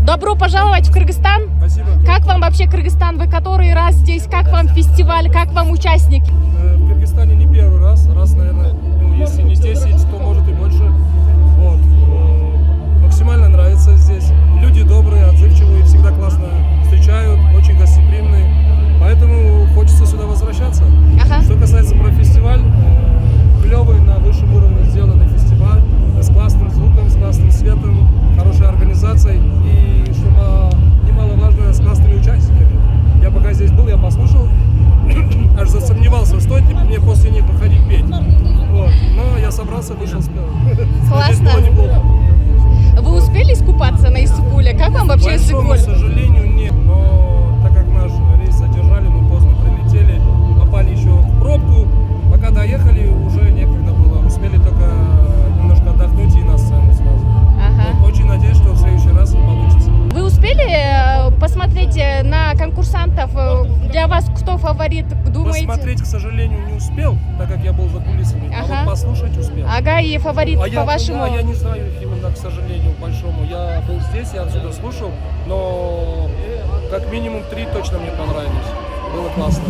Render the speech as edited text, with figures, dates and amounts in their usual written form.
Добро пожаловать в Кыргызстан. Спасибо. Как вам вообще Кыргызстан? Вы который раз здесь? Как вам фестиваль? Как вам участники? В Кыргызстане не первый раз, наверное, ну, если не 10, то может и больше. Вот. Максимально нравится здесь. Люди добрые, отзывчивые, всегда классно встречают, очень гостеприимные. Поэтому хочется сюда возвращаться. Ага. Что касается про фестиваль, клевый, на высшем уровне сделанный фестиваль, с классным звуком, с классным светом, хорошей организацией и, что немаловажно, с классными участниками. Я пока здесь был, я послушал, аж засомневался, стоит ли мне после них выходить петь. Вот. Но я собрался, вышел, спел. Классно. Здесь было неплохо. Вы успели искупаться на Иссык-Куле? Как вам вообще К большому Иссык-Куль? сожалению, нет. Но так как наш рейс задержали, мы поздно прилетели, попали еще в пробку. Пока доехали, уже некогда было. Успели только немножко отдохнуть и на сцену сразу. Ага. Вот, очень надеюсь, что в следующий раз получится. Вы успели посмотреть на конкурсантов? Для вас кто фаворит? Думаете? Посмотреть, к сожалению, не успел, так как я был за кулисами. А Ага. вот послушать успел. Ага, и фаворит по-вашему? Я не знаю их именно, к сожалению, большому. Я был здесь, я отсюда слушал, но как минимум 3 точно мне понравились. Было классно.